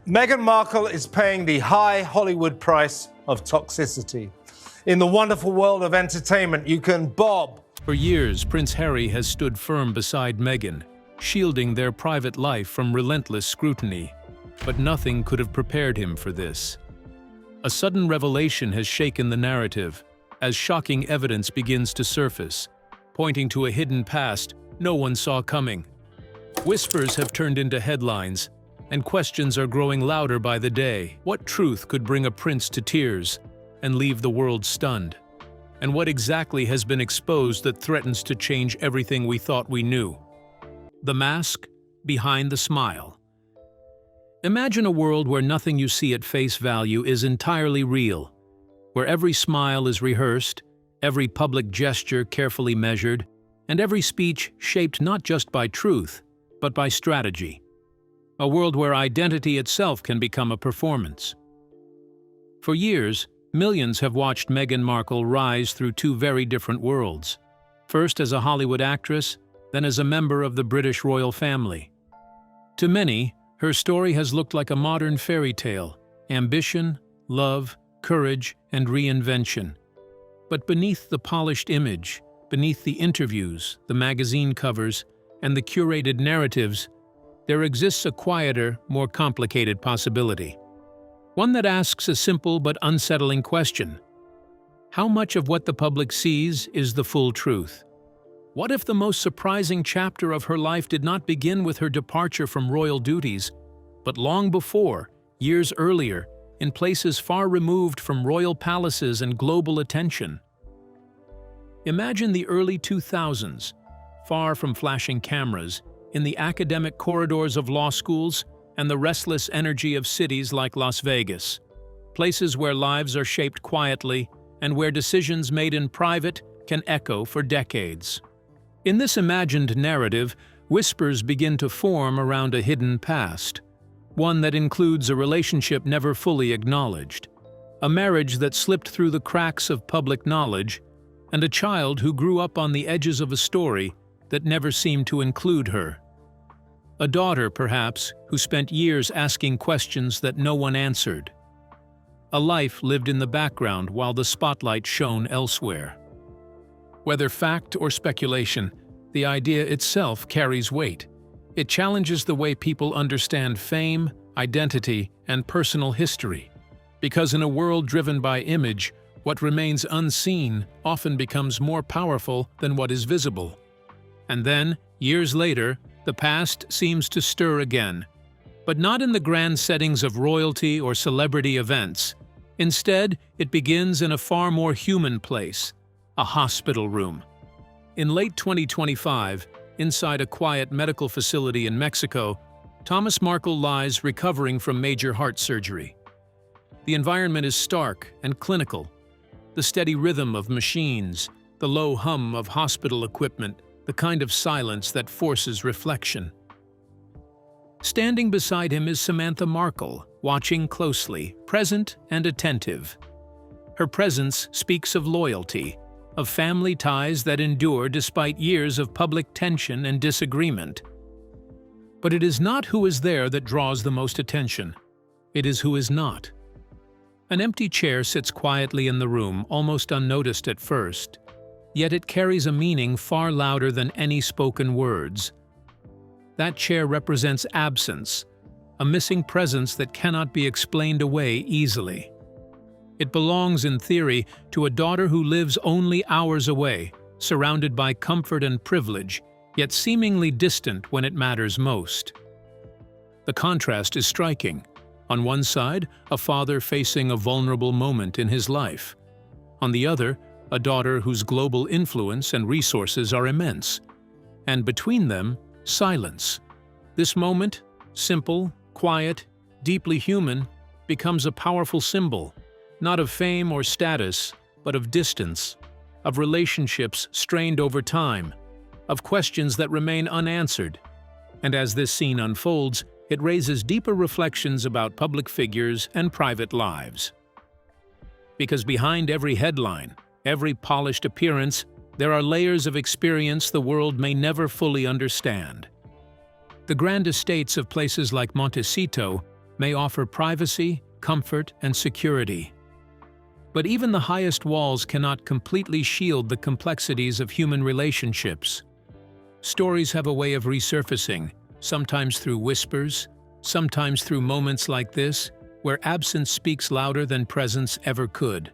Meghan Markle is paying the high Hollywood price of toxicity. In the wonderful world of entertainment, you can bob. For years, Prince Harry has stood firm beside Meghan, shielding their private life from relentless scrutiny. But nothing could have prepared him for this. A sudden revelation has shaken the narrative, as shocking evidence begins to surface, pointing to a hidden past no one saw coming. Whispers have turned into headlines, and questions are growing louder by the day. What truth could bring a prince to tears and leave the world stunned? And what exactly has been exposed that threatens to change everything we thought we knew? The mask behind the smile. Imagine a world where nothing you see at face value is entirely real, where every smile is rehearsed, every public gesture carefully measured, and every speech shaped not just by truth, but by strategy. A world where identity itself can become a performance. For years, millions have watched Meghan Markle rise through two very different worlds, first as a Hollywood actress, then as a member of the British royal family. To many, her story has looked like a modern fairy tale: ambition, love, courage, and reinvention. But beneath the polished image, beneath the interviews, the magazine covers, and the curated narratives, there exists a quieter, more complicated possibility. One that asks a simple but unsettling question. How much of what the public sees is the full truth? What if the most surprising chapter of her life did not begin with her departure from royal duties, but long before, years earlier, in places far removed from royal palaces and global attention? Imagine the early 2000s, far from flashing cameras, in the academic corridors of law schools and the restless energy of cities like Las Vegas, places where lives are shaped quietly and where decisions made in private can echo for decades. In this imagined narrative, whispers begin to form around a hidden past, one that includes a relationship never fully acknowledged, a marriage that slipped through the cracks of public knowledge, and a child who grew up on the edges of a story that never seemed to include her. A daughter, perhaps, who spent years asking questions that no one answered. A life lived in the background while the spotlight shone elsewhere. Whether fact or speculation, the idea itself carries weight. It challenges the way people understand fame, identity, and personal history. Because in a world driven by image, what remains unseen often becomes more powerful than what is visible. And then, years later, the past seems to stir again, but not in the grand settings of royalty or celebrity events. Instead, it begins in a far more human place, a hospital room. In late 2025, inside a quiet medical facility in Mexico, Thomas Markle lies recovering from major heart surgery. The environment is stark and clinical. The steady rhythm of machines, the low hum of hospital equipment, the kind of silence that forces reflection. Standing beside him is Samantha Markle, watching closely, present and attentive. Her presence speaks of loyalty, of family ties that endure despite years of public tension and disagreement. But it is not who is there that draws the most attention. It is who is not. An empty chair sits quietly in the room, almost unnoticed at first. Yet it carries a meaning far louder than any spoken words. That chair represents absence, a missing presence that cannot be explained away easily. It belongs, in theory, to a daughter who lives only hours away, surrounded by comfort and privilege, yet seemingly distant when it matters most. The contrast is striking. On one side, a father facing a vulnerable moment in his life. On the other, a daughter whose global influence and resources are immense. And between them, silence. This moment, simple, quiet, deeply human, becomes a powerful symbol, not of fame or status, but of distance, of relationships strained over time, of questions that remain unanswered. And as this scene unfolds, it raises deeper reflections about public figures and private lives. Because behind every headline, every polished appearance, there are layers of experience the world may never fully understand. The grand estates of places like Montecito, may offer privacy, comfort, and security. But even the highest walls cannot completely shield the complexities of human relationships. Stories have a way of resurfacing, sometimes through whispers, sometimes through moments like this, where absence speaks louder than presence ever could.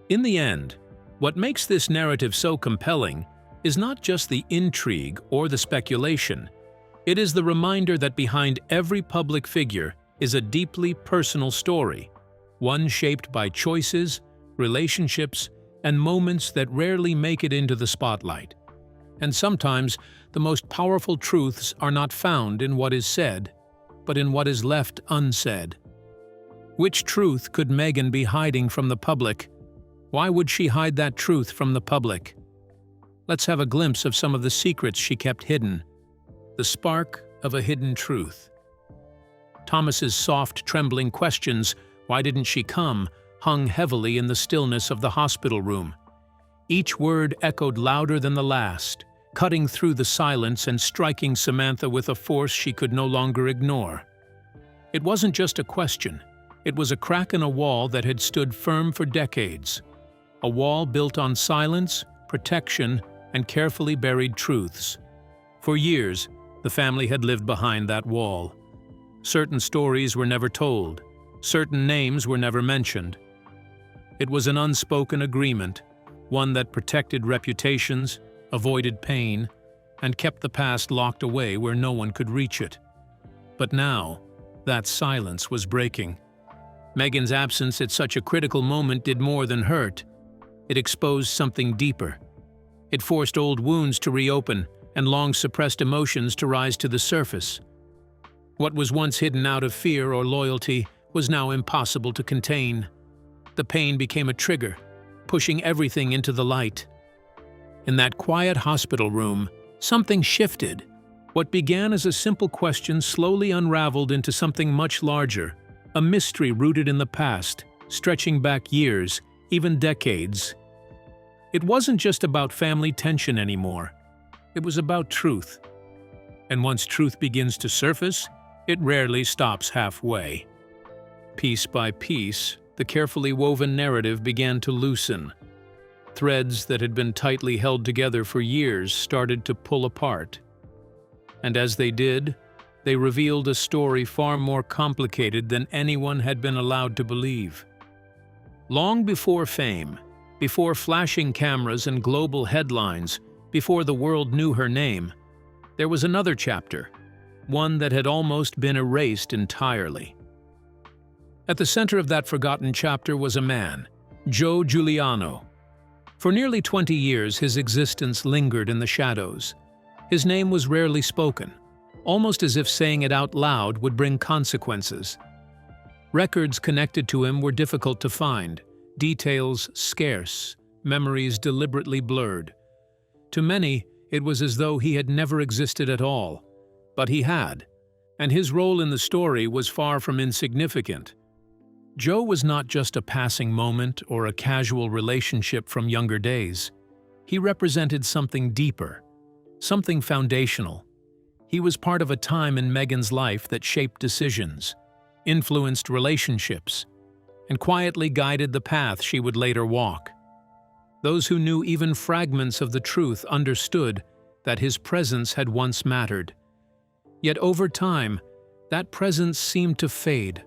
In the end, what makes this narrative so compelling is not just the intrigue or the speculation. It is the reminder that behind every public figure is a deeply personal story, one shaped by choices, relationships, and moments that rarely make it into the spotlight. And sometimes, the most powerful truths are not found in what is said, but in what is left unsaid. Which truth could Meghan be hiding from the public? Why would she hide that truth from the public? Let's have a glimpse of some of the secrets she kept hidden. The spark of a hidden truth. Thomas's soft, trembling questions, "Why didn't she come?" hung heavily in the stillness of the hospital room. Each word echoed louder than the last, cutting through the silence and striking Samantha with a force she could no longer ignore. It wasn't just a question. It was a crack in a wall that had stood firm for decades. A wall built on silence, protection, and carefully buried truths. For years, the family had lived behind that wall. Certain stories were never told. Certain names were never mentioned. It was an unspoken agreement, one that protected reputations, avoided pain, and kept the past locked away where no one could reach it. But now, that silence was breaking. Meghan's absence at such a critical moment did more than hurt. It exposed something deeper. It forced old wounds to reopen and long-suppressed emotions to rise to the surface. What was once hidden out of fear or loyalty was now impossible to contain. The pain became a trigger, pushing everything into the light. In that quiet hospital room, something shifted. What began as a simple question slowly unraveled into something much larger, a mystery rooted in the past, stretching back years, even decades. It wasn't just about family tension anymore. It was about truth. And once truth begins to surface, it rarely stops halfway. Piece by piece, the carefully woven narrative began to loosen. Threads that had been tightly held together for years started to pull apart. And as they did, they revealed a story far more complicated than anyone had been allowed to believe. Long before fame, before flashing cameras and global headlines, before the world knew her name, there was another chapter, one that had almost been erased entirely. At the center of that forgotten chapter was a man, Joe Giuliano. For nearly 20 years, his existence lingered in the shadows. His name was rarely spoken, almost as if saying it out loud would bring consequences. Records connected to him were difficult to find, details scarce, memories deliberately blurred. To many, it was as though he had never existed at all. But he had, and his role in the story was far from insignificant. Joe was not just a passing moment or a casual relationship from younger days. He represented something deeper, something foundational. He was part of a time in Meghan's life that shaped decisions, influenced relationships, and quietly guided the path she would later walk. Those who knew even fragments of the truth understood that his presence had once mattered. Yet over time, that presence seemed to fade,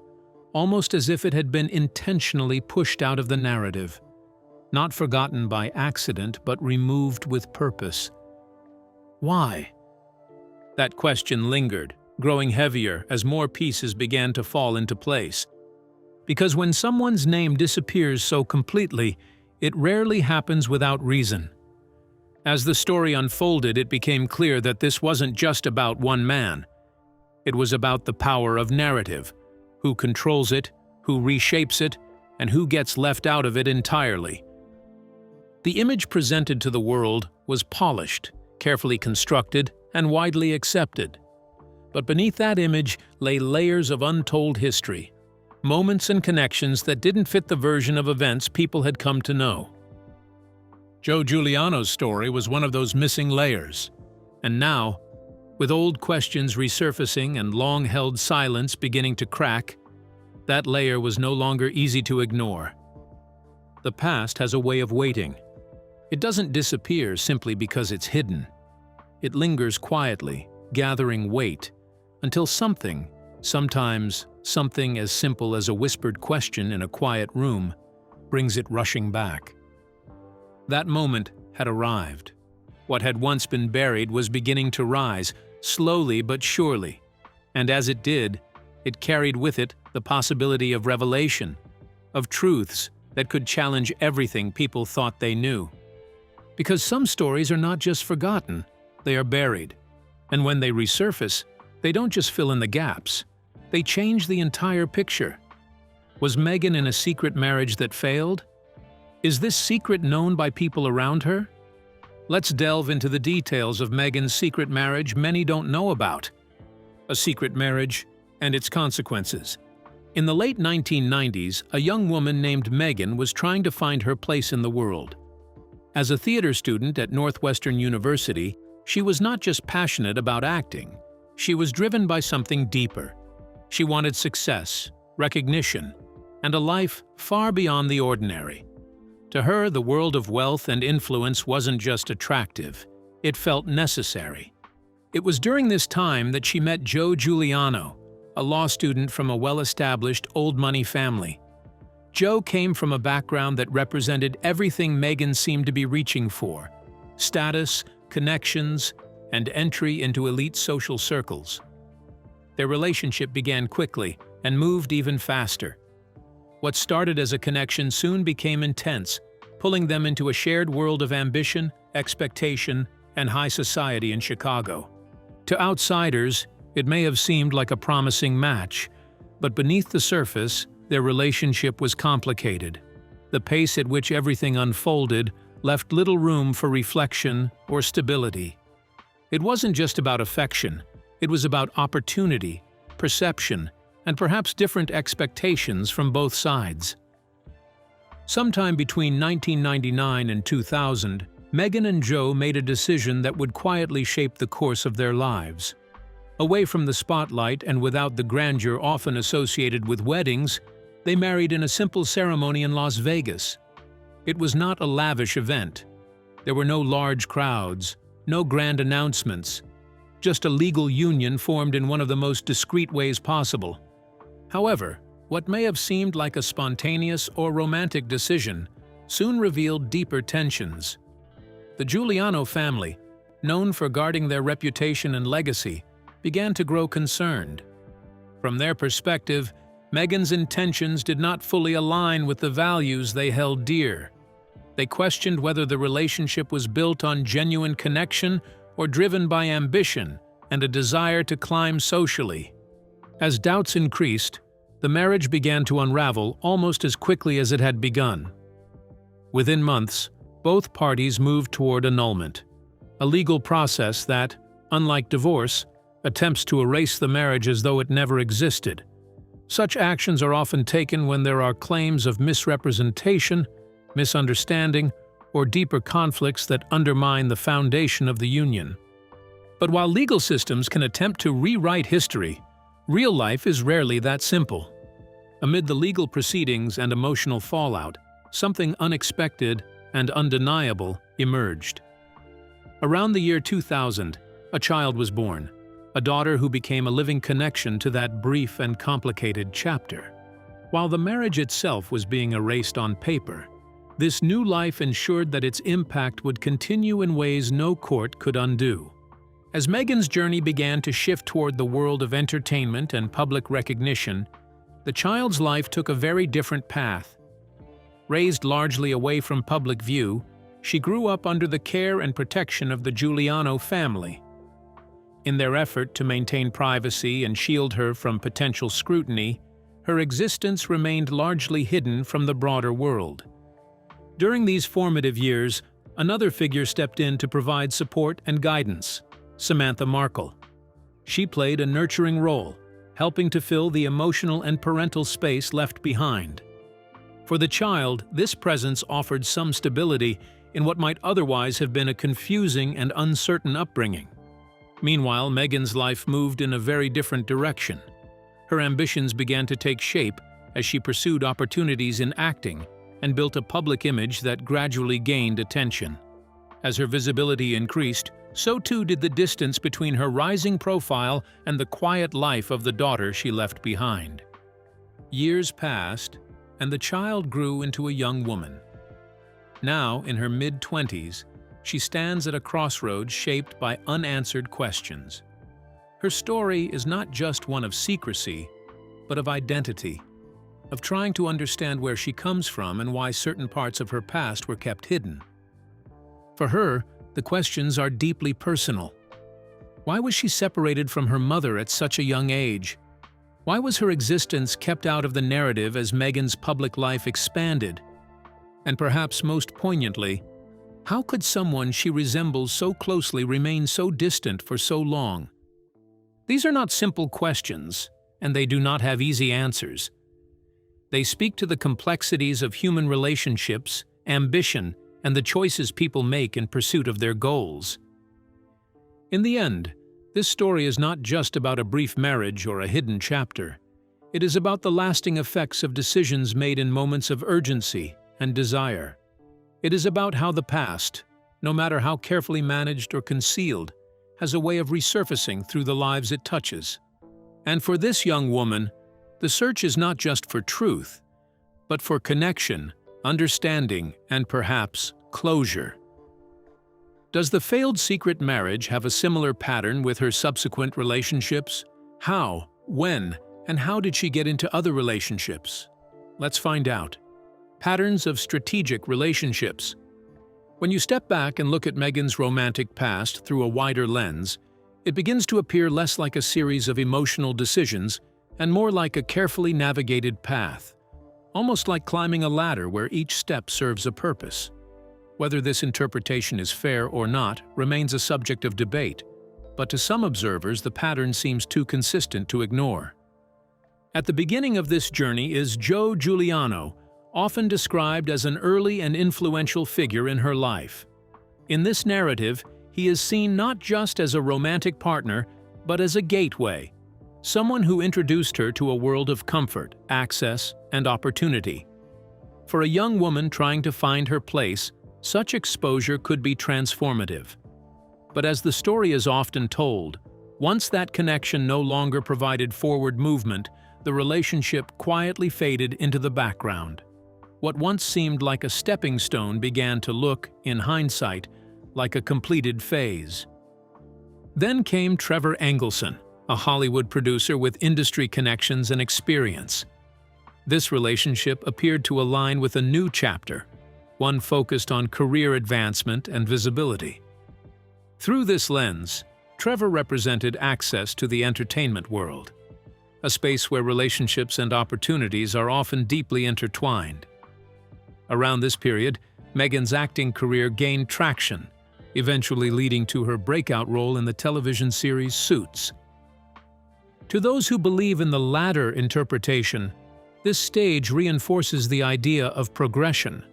almost as if it had been intentionally pushed out of the narrative, not forgotten by accident but removed with purpose. Why? That question lingered, growing heavier as more pieces began to fall into place. Because when someone's name disappears so completely, it rarely happens without reason. As the story unfolded, it became clear that this wasn't just about one man. It was about the power of narrative, who controls it, who reshapes it, and who gets left out of it entirely. The image presented to the world was polished, carefully constructed, and widely accepted. But beneath that image lay layers of untold history, moments and connections that didn't fit the version of events people had come to know. Joe Giuliano's story was one of those missing layers, and now, With old questions resurfacing and long-held silence beginning to crack, that layer was no longer easy to ignore. The past has a way of waiting. It doesn't disappear simply because it's hidden. It lingers quietly, gathering weight, until something, sometimes something as simple as a whispered question in a quiet room, brings it rushing back. That moment had arrived. What had once been buried was beginning to rise, slowly but surely, and as it did, it carried with it the possibility of revelation, of truths that could challenge everything people thought they knew. Because some stories are not just forgotten, they are buried. And when they resurface, they don't just fill in the gaps, they change the entire picture. Was Meghan in a secret marriage that failed? Is this secret known by people around her? Let's delve into the details of Meghan's secret marriage many don't know about. A secret marriage and its consequences. In the late 1990s, a young woman named Meghan was trying to find her place in the world. As a theater student at Northwestern University, she was not just passionate about acting. She was driven by something deeper. She wanted success, recognition, and a life far beyond the ordinary. To her, the world of wealth and influence wasn't just attractive, it felt necessary. It was during this time that she met Joe Giuliano, a law student from a well-established old-money family. Joe came from a background that represented everything Meghan seemed to be reaching for: status, connections, and entry into elite social circles. Their relationship began quickly and moved even faster. What started as a connection soon became intense, pulling them into a shared world of ambition, expectation, and high society in Chicago. To outsiders, it may have seemed like a promising match, but beneath the surface, their relationship was complicated. The pace at which everything unfolded left little room for reflection or stability. It wasn't just about affection, it was about opportunity, perception, and perhaps different expectations from both sides. Sometime between 1999 and 2000, Meghan and Joe made a decision that would quietly shape the course of their lives. Away from the spotlight and without the grandeur often associated with weddings, they married in a simple ceremony in Las Vegas. It was not a lavish event. There were no large crowds, no grand announcements, just a legal union formed in one of the most discreet ways possible. However, what may have seemed like a spontaneous or romantic decision soon revealed deeper tensions. The Giuliano family, known for guarding their reputation and legacy, began to grow concerned. From their perspective, Meghan's intentions did not fully align with the values they held dear. They questioned whether the relationship was built on genuine connection or driven by ambition and a desire to climb socially. As doubts increased, the marriage began to unravel almost as quickly as it had begun. Within months, both parties moved toward annulment, a legal process that, unlike divorce, attempts to erase the marriage as though it never existed. Such actions are often taken when there are claims of misrepresentation, misunderstanding, or deeper conflicts that undermine the foundation of the union. But while legal systems can attempt to rewrite history, real life is rarely that simple. Amid the legal proceedings and emotional fallout, something unexpected and undeniable emerged. Around the year 2000, a child was born, a daughter who became a living connection to that brief and complicated chapter. While the marriage itself was being erased on paper, this new life ensured that its impact would continue in ways no court could undo. As Meghan's journey began to shift toward the world of entertainment and public recognition, the child's life took a very different path. Raised largely away from public view, she grew up under the care and protection of the Giuliano family. In their effort to maintain privacy and shield her from potential scrutiny, her existence remained largely hidden from the broader world. During these formative years, another figure stepped in to provide support and guidance: Samantha Markle. She played a nurturing role, helping to fill the emotional and parental space left behind. For the child, this presence offered some stability in what might otherwise have been a confusing and uncertain upbringing. Meanwhile, Meghan's life moved in a very different direction. Her ambitions began to take shape as she pursued opportunities in acting and built a public image that gradually gained attention. As her visibility increased, so too did the distance between her rising profile and the quiet life of the daughter she left behind. Years passed, and the child grew into a young woman. Now, in her mid-20s, she stands at a crossroads shaped by unanswered questions. Her story is not just one of secrecy, but of identity, of trying to understand where she comes from and why certain parts of her past were kept hidden. For her, the questions are deeply personal. Why was she separated from her mother at such a young age? Why was her existence kept out of the narrative as Meghan's public life expanded? And perhaps most poignantly, how could someone she resembles so closely remain so distant for so long? These are not simple questions, and they do not have easy answers. They speak to the complexities of human relationships, ambition, and the choices people make in pursuit of their goals. In the end, this story is not just about a brief marriage or a hidden chapter. It is about the lasting effects of decisions made in moments of urgency and desire. It is about how the past, no matter how carefully managed or concealed, has a way of resurfacing through the lives it touches. And for this young woman, the search is not just for truth, but for connection, understanding, and perhaps closure. Does the failed secret marriage have a similar pattern with her subsequent relationships? How, when, and how did she get into other relationships? Let's find out. Patterns of strategic relationships. When you step back and look at Meghan's romantic past through a wider lens, it begins to appear less like a series of emotional decisions and more like a carefully navigated path, almost like climbing a ladder where each step serves a purpose. Whether this interpretation is fair or not remains a subject of debate, but to some observers the pattern seems too consistent to ignore. At the beginning of this journey is Joe Giuliano, often described as an early and influential figure in her life. In this narrative, he is seen not just as a romantic partner, but as a gateway, someone who introduced her to a world of comfort, access, and opportunity. For a young woman trying to find her place, such exposure could be transformative. But as the story is often told, once that connection no longer provided forward movement, the relationship quietly faded into the background. What once seemed like a stepping stone began to look, in hindsight, like a completed phase. Then came Trevor Engelson, a Hollywood producer with industry connections and experience. This relationship appeared to align with a new chapter, one focused on career advancement and visibility. Through this lens, Trevor represented access to the entertainment world, a space where relationships and opportunities are often deeply intertwined. Around this period, Meghan's acting career gained traction, eventually leading to her breakout role in the television series Suits. To those who believe in the latter interpretation, this stage reinforces the idea of progression.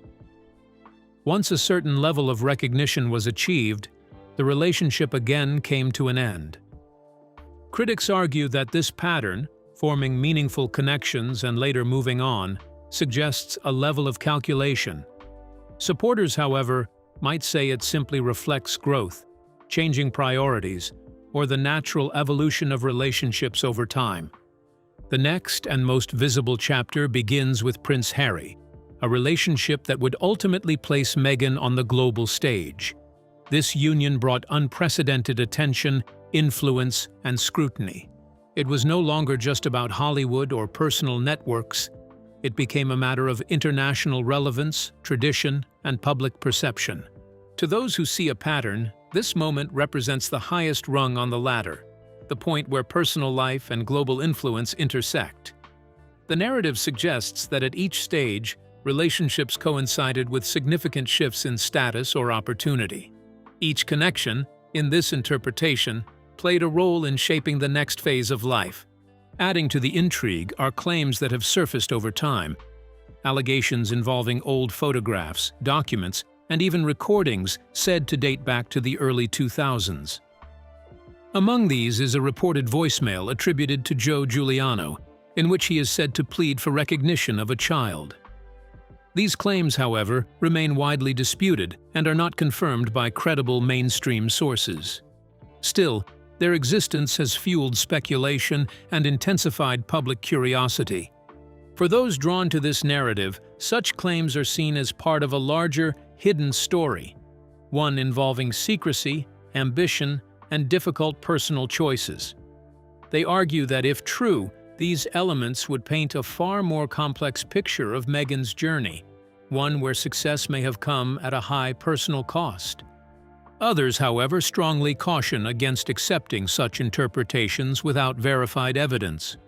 Once a certain level of recognition was achieved, the relationship again came to an end. Critics argue that this pattern, forming meaningful connections and later moving on, suggests a level of calculation. Supporters, however, might say it simply reflects growth, changing priorities, or the natural evolution of relationships over time. The next and most visible chapter begins with Prince Harry, a relationship that would ultimately place Meghan on the global stage. This union brought unprecedented attention, influence, and scrutiny. It was no longer just about Hollywood or personal networks. It became a matter of international relevance, tradition, and public perception. To those who see a pattern, this moment represents the highest rung on the ladder, the point where personal life and global influence intersect. The narrative suggests that at each stage, relationships coincided with significant shifts in status or opportunity. Each connection, in this interpretation, played a role in shaping the next phase of life. Adding to the intrigue are claims that have surfaced over time, allegations involving old photographs, documents, and even recordings said to date back to the early 2000s. Among these is a reported voicemail attributed to Joe Giuliano, in which he is said to plead for recognition of a child. These claims, however, remain widely disputed and are not confirmed by credible mainstream sources. Still, their existence has fueled speculation and intensified public curiosity. For those drawn to this narrative, such claims are seen as part of a larger, hidden story, one involving secrecy, ambition, and difficult personal choices. They argue that if true, these elements would paint a far more complex picture of Meghan's journey, one where success may have come at a high personal cost. Others, however, strongly caution against accepting such interpretations without verified evidence.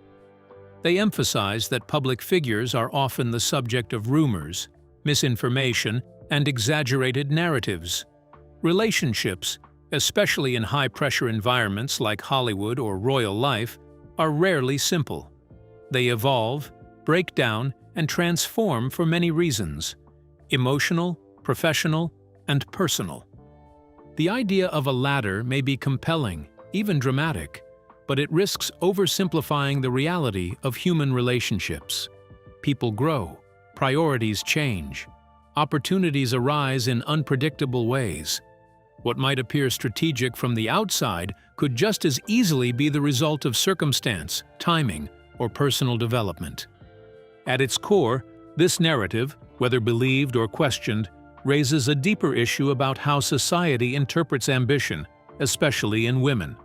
They emphasize that public figures are often the subject of rumors, misinformation, and exaggerated narratives. Relationships, especially in high-pressure environments like Hollywood or royal life, are rarely simple. They evolve, break down, and transform for many reasons: emotional, professional, and personal. The idea of a ladder may be compelling, even dramatic, but it risks oversimplifying the reality of human relationships. People grow, priorities change, opportunities arise in unpredictable ways. What might appear strategic from the outside could just as easily be the result of circumstance, timing, or personal development. At its core, this narrative, whether believed or questioned, raises a deeper issue about how society interprets ambition, especially in women.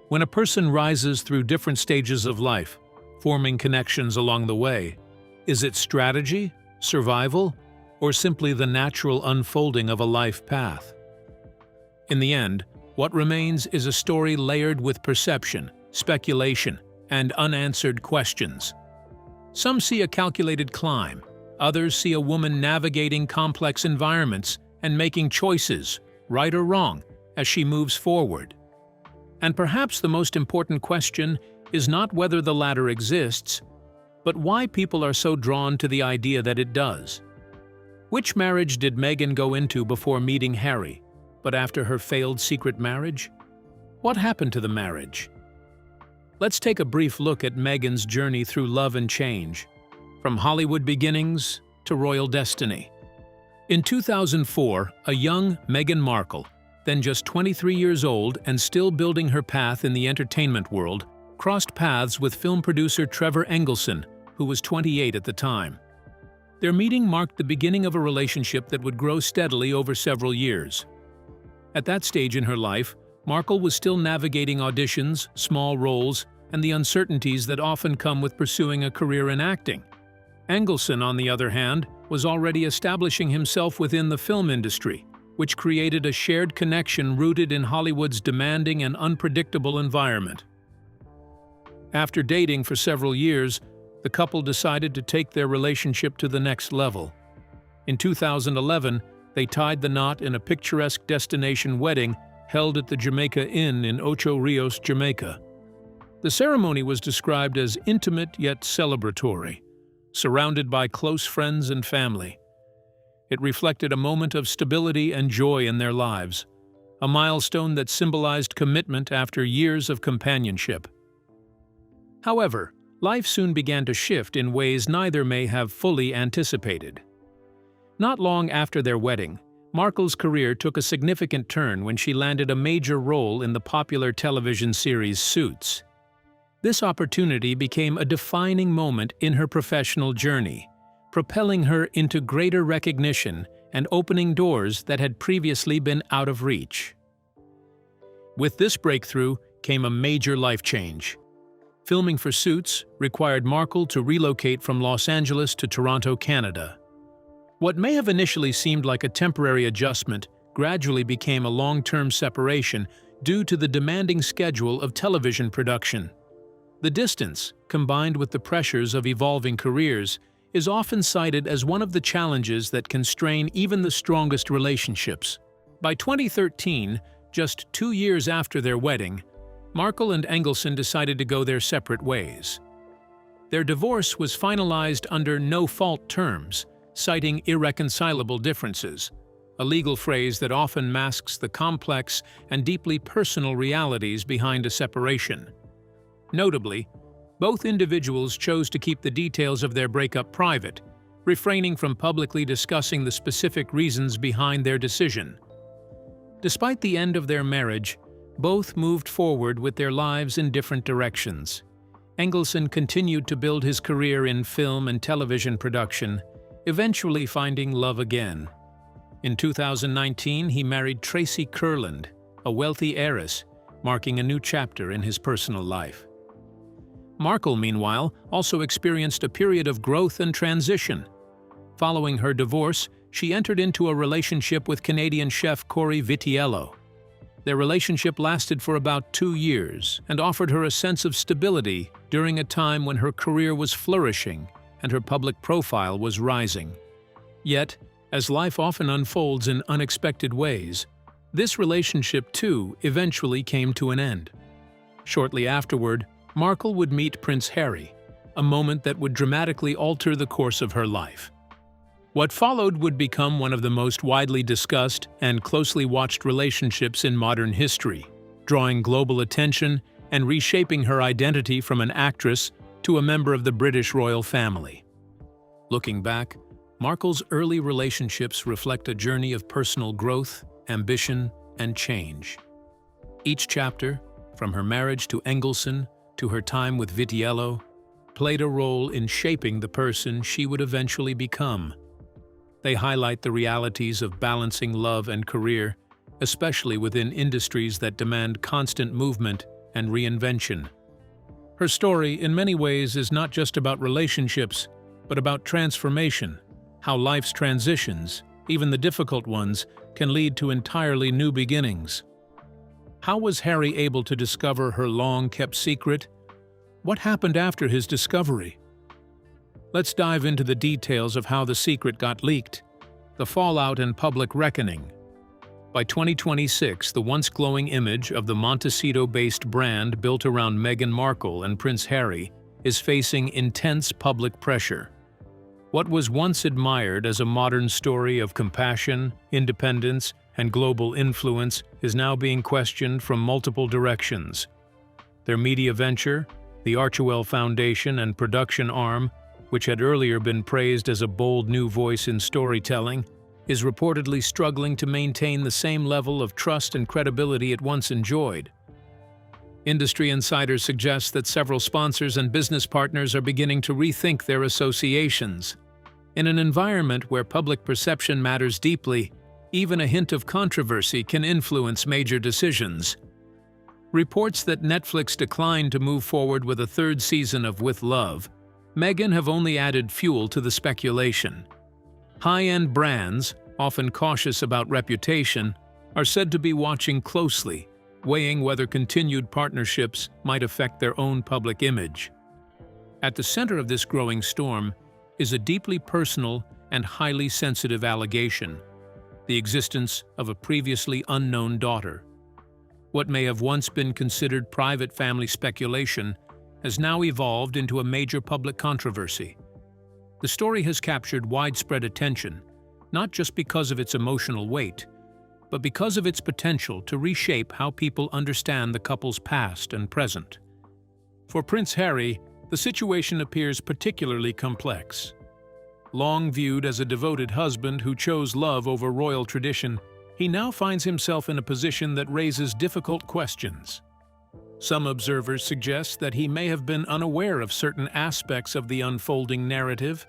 When a person rises through different stages of life, forming connections along the way, is it strategy, survival, or simply the natural unfolding of a life path? In the end, what remains is a story layered with perception, speculation, and unanswered questions. Some see a calculated climb, others see a woman navigating complex environments and making choices, right or wrong, as she moves forward. And perhaps the most important question is not whether the ladder exists, but why people are so drawn to the idea that it does. Which marriage did Meghan go into before meeting Harry, but after her failed secret marriage? What happened to the marriage? Let's take a brief look at Meghan's journey through love and change, from Hollywood beginnings to royal destiny. In 2004, a young Meghan Markle, then just 23 years old and still building her path in the entertainment world, crossed paths with film producer Trevor Engelson, who was 28 at the time. Their meeting marked the beginning of a relationship that would grow steadily over several years. At that stage in her life, Markle was still navigating auditions, small roles, and the uncertainties that often come with pursuing a career in acting. Engelson, on the other hand, was already establishing himself within the film industry, which created a shared connection rooted in Hollywood's demanding and unpredictable environment. After dating for several years, the couple decided to take their relationship to the next level. In 2011, they tied the knot in a picturesque destination wedding held at the Jamaica Inn in Ocho Rios, Jamaica. The ceremony was described as intimate yet celebratory, surrounded by close friends and family. It reflected a moment of stability and joy in their lives, a milestone that symbolized commitment after years of companionship. However, life soon began to shift in ways neither may have fully anticipated. Not long after their wedding, Markle's career took a significant turn when she landed a major role in the popular television series Suits. This opportunity became a defining moment in her professional journey, propelling her into greater recognition and opening doors that had previously been out of reach. With this breakthrough came a major life change. Filming for Suits required Markle to relocate from Los Angeles to Toronto, Canada. What may have initially seemed like a temporary adjustment gradually became a long-term separation due to the demanding schedule of television production. The distance, combined with the pressures of evolving careers, is often cited as one of the challenges that constrain even the strongest relationships. By 2013, just 2 years after their wedding, Markle and Engelson decided to go their separate ways. Their divorce was finalized under no-fault terms, citing irreconcilable differences, a legal phrase that often masks the complex and deeply personal realities behind a separation. Notably, both individuals chose to keep the details of their breakup private, refraining from publicly discussing the specific reasons behind their decision. Despite the end of their marriage, both moved forward with their lives in different directions. Engelson continued to build his career in film and television production, eventually finding love again. In 2019, he married Tracy Kurland, a wealthy heiress, marking a new chapter in his personal life. Markle, meanwhile, also experienced a period of growth and transition. Following her divorce, she entered into a relationship with Canadian chef Corey Vitiello. Their relationship lasted for about 2 years and offered her a sense of stability during a time when her career was flourishing and her public profile was rising. Yet, as life often unfolds in unexpected ways, this relationship too eventually came to an end. Shortly afterward, Markle would meet Prince Harry, a moment that would dramatically alter the course of her life. What followed would become one of the most widely discussed and closely watched relationships in modern history, drawing global attention and reshaping her identity from an actress to a member of the British royal family. Looking back, Markle's early relationships reflect a journey of personal growth, ambition, and change. Each chapter, from her marriage to Engelson to her time with Vitiello, played a role in shaping the person she would eventually become. They highlight the realities of balancing love and career, especially within industries that demand constant movement and reinvention. Her story, in many ways, is not just about relationships, but about transformation, how life's transitions, even the difficult ones, can lead to entirely new beginnings. How was Harry able to discover her long-kept secret? What happened after his discovery? Let's dive into the details of how the secret got leaked, the fallout and public reckoning. By 2026, the once glowing image of the Montecito-based brand built around Meghan Markle and Prince Harry is facing intense public pressure. What was once admired as a modern story of compassion, independence, and global influence is now being questioned from multiple directions. Their media venture, the Archewell Foundation and production arm, which had earlier been praised as a bold new voice in storytelling, is reportedly struggling to maintain the same level of trust and credibility it once enjoyed. Industry insiders suggest that several sponsors and business partners are beginning to rethink their associations. In an environment where public perception matters deeply, even a hint of controversy can influence major decisions. Reports that Netflix declined to move forward with a third season of With Love, Meghan have only added fuel to the speculation. High-end brands, often cautious about reputation, are said to be watching closely, weighing whether continued partnerships might affect their own public image. At the center of this growing storm is a deeply personal and highly sensitive allegation: the existence of a previously unknown daughter. What may have once been considered private family speculation has now evolved into a major public controversy. The story has captured widespread attention, not just because of its emotional weight, but because of its potential to reshape how people understand the couple's past and present. For Prince Harry, the situation appears particularly complex. Long viewed as a devoted husband who chose love over royal tradition, he now finds himself in a position that raises difficult questions. Some observers suggest that he may have been unaware of certain aspects of the unfolding narrative,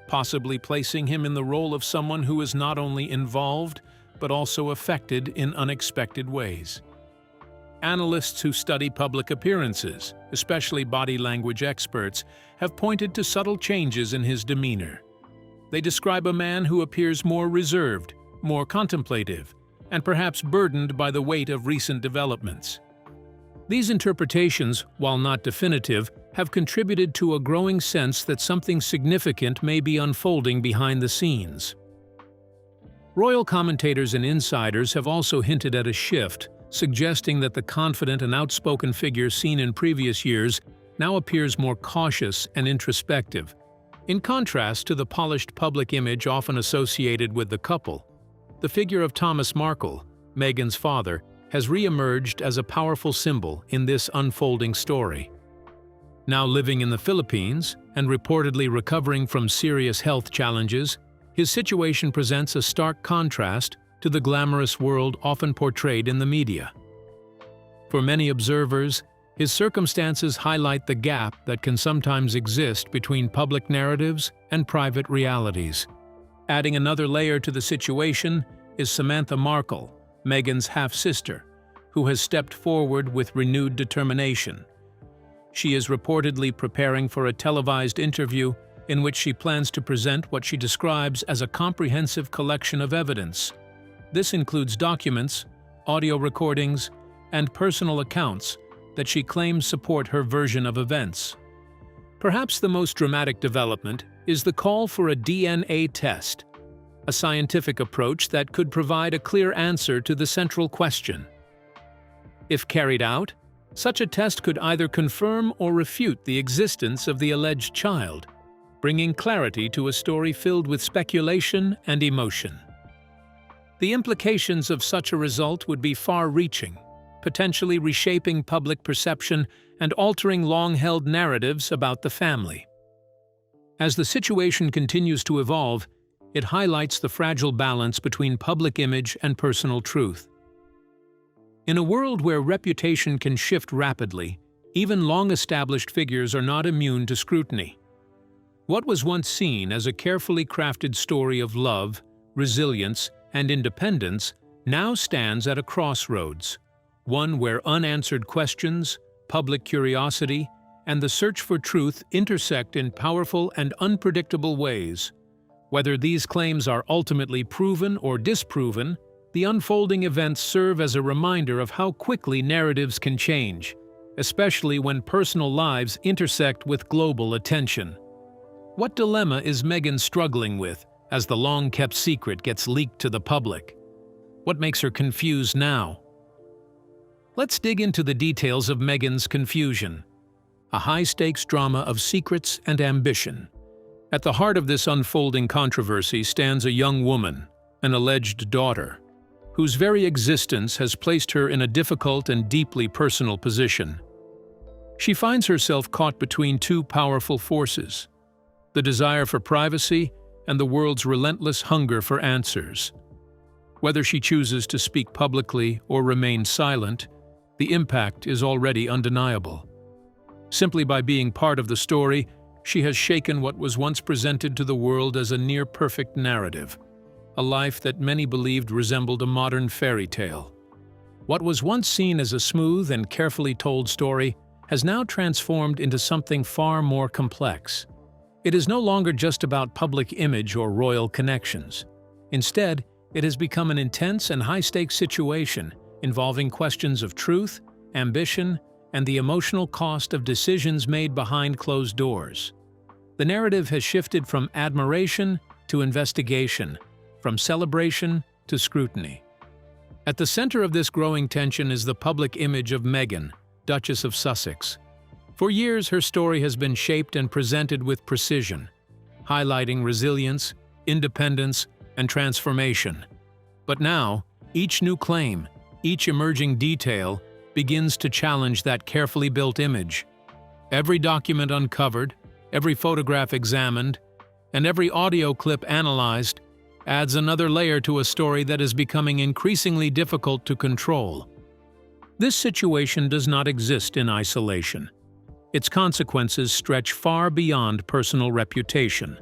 possibly placing him in the role of someone who is not only involved, but also affected in unexpected ways. Analysts who study public appearances, especially body language experts, have pointed to subtle changes in his demeanor. They describe a man who appears more reserved, more contemplative, and perhaps burdened by the weight of recent developments. These interpretations, while not definitive, have contributed to a growing sense that something significant may be unfolding behind the scenes. Royal commentators and insiders have also hinted at a shift, suggesting that the confident and outspoken figure seen in previous years now appears more cautious and introspective, in contrast to the polished public image often associated with the couple. the figure of Thomas Markle, Meghan's father, has re-emerged as a powerful symbol in this unfolding story. Now living in the Philippines and reportedly recovering from serious health challenges, his situation presents a stark contrast to the glamorous world often portrayed in the media. For many observers, his circumstances highlight the gap that can sometimes exist between public narratives and private realities. Adding another layer to the situation is Samantha Markle, Meghan's half-sister, who has stepped forward with renewed determination. She is reportedly preparing for a televised interview in which she plans to present what she describes as a comprehensive collection of evidence. This includes documents, audio recordings, and personal accounts that she claims support her version of events. Perhaps the most dramatic development is the call for a DNA test, a scientific approach that could provide a clear answer to the central question. If carried out, such a test could either confirm or refute the existence of the alleged child, bringing clarity to a story filled with speculation and emotion. The implications of such a result would be far-reaching, potentially reshaping public perception and altering long-held narratives about the family. As the situation continues to evolve, it highlights the fragile balance between public image and personal truth. In a world where reputation can shift rapidly, even long-established figures are not immune to scrutiny. What was once seen as a carefully crafted story of love, resilience, and independence now stands at a crossroads, one where unanswered questions, public curiosity, and the search for truth intersect in powerful and unpredictable ways. Whether these claims are ultimately proven or disproven, the unfolding events serve as a reminder of how quickly narratives can change, especially when personal lives intersect with global attention. What dilemma is Meghan struggling with as the long-kept secret gets leaked to the public? What makes her confused now? Let's dig into the details of Meghan's confusion. A high-stakes drama of secrets and ambition. At the heart of this unfolding controversy stands a young woman, an alleged daughter, whose very existence has placed her in a difficult and deeply personal position. She finds herself caught between two powerful forces: the desire for privacy and the world's relentless hunger for answers. Whether she chooses to speak publicly or remain silent, the impact is already undeniable. Simply by being part of the story, she has shaken what was once presented to the world as a near-perfect narrative, a life that many believed resembled a modern fairy tale. What was once seen as a smooth and carefully told story has now transformed into something far more complex. It is no longer just about public image or royal connections. Instead, it has become an intense and high-stakes situation involving questions of truth, ambition, and the emotional cost of decisions made behind closed doors. The narrative has shifted from admiration to investigation, from celebration to scrutiny. At the center of this growing tension is the public image of Meghan, Duchess of Sussex. For years, her story has been shaped and presented with precision, highlighting resilience, independence, and transformation. But now, each new claim, each emerging detail, begins to challenge that carefully built image. Every document uncovered, every photograph examined, and every audio clip analyzed adds another layer to a story that is becoming increasingly difficult to control. This situation does not exist in isolation. Its consequences stretch far beyond personal reputation.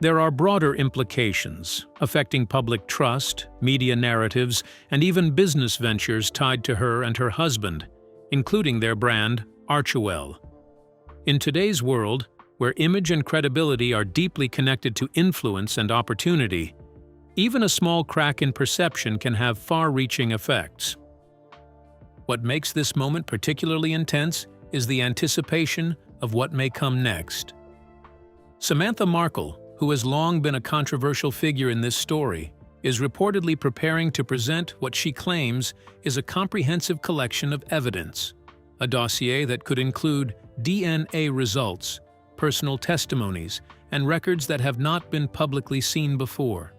There are broader implications affecting public trust, media narratives, and even business ventures tied to her and her husband, including their brand, Archewell. In today's world, where image and credibility are deeply connected to influence and opportunity, even a small crack in perception can have far-reaching effects. What makes this moment particularly intense is the anticipation of what may come next. Samantha Markle, who has long been a controversial figure in this story, is reportedly preparing to present what she claims is a comprehensive collection of evidence, a dossier that could include DNA results, personal testimonies, and records that have not been publicly seen before.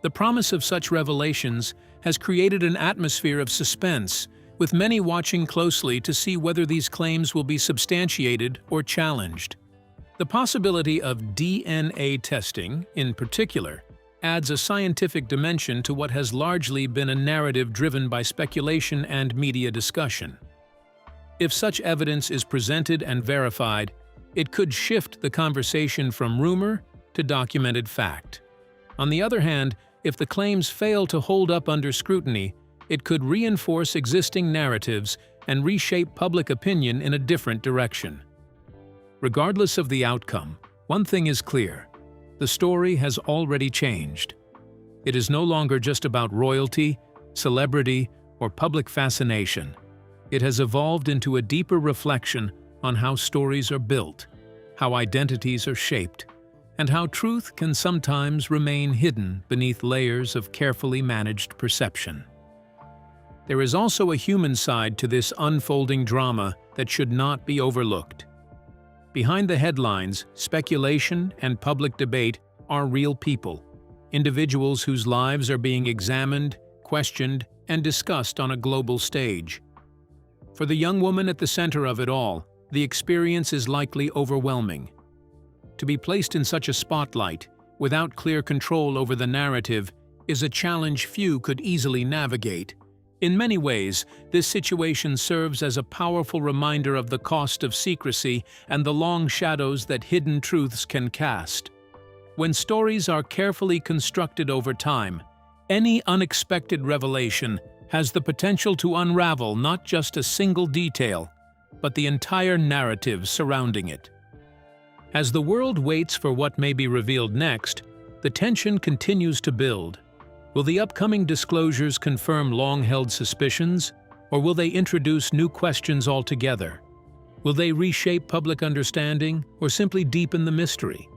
The The promise of such revelations has created an atmosphere of suspense, with many watching closely to see whether these claims will be substantiated or challenged. The possibility of DNA testing, in particular, adds a scientific dimension to what has largely been a narrative driven by speculation and media discussion. If such evidence is presented and verified, it could shift the conversation from rumor to documented fact. On the other hand, if the claims fail to hold up under scrutiny, it could reinforce existing narratives and reshape public opinion in a different direction. Regardless of the outcome, one thing is clear: the story has already changed. It is no longer just about royalty, celebrity, or public fascination. It has evolved into a deeper reflection on how stories are built, how identities are shaped, and how truth can sometimes remain hidden beneath layers of carefully managed perception. There is also a human side to this unfolding drama that should not be overlooked. Behind the headlines, speculation, and public debate are real people, individuals whose lives are being examined, questioned, and discussed on a global stage. For the young woman at the center of it all, the experience is likely overwhelming. To be placed in such a spotlight, without clear control over the narrative, is a challenge few could easily navigate. In many ways, this situation serves as a powerful reminder of the cost of secrecy and the long shadows that hidden truths can cast. When stories are carefully constructed over time, any unexpected revelation has the potential to unravel not just a single detail, but the entire narrative surrounding it. As the world waits for what may be revealed next, the tension continues to build. Will the upcoming disclosures confirm long-held suspicions, or will they introduce new questions altogether? Will they reshape public understanding, or simply deepen the mystery?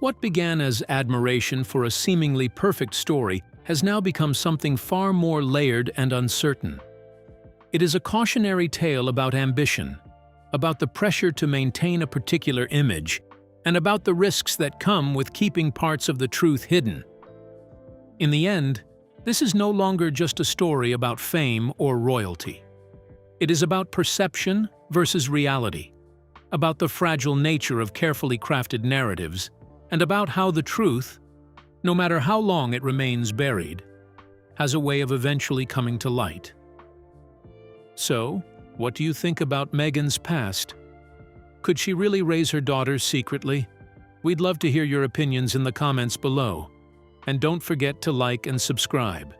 What began as admiration for a seemingly perfect story has now become something far more layered and uncertain. It is a cautionary tale about ambition, about the pressure to maintain a particular image, and about the risks that come with keeping parts of the truth hidden. In the end, this is no longer just a story about fame or royalty. It is about perception versus reality, about the fragile nature of carefully crafted narratives, and about how the truth, no matter how long it remains buried, has a way of eventually coming to light. So, what do you think about Meghan's past? Could she really raise her daughters secretly? We'd love to hear your opinions in the comments below. And don't forget to like and subscribe.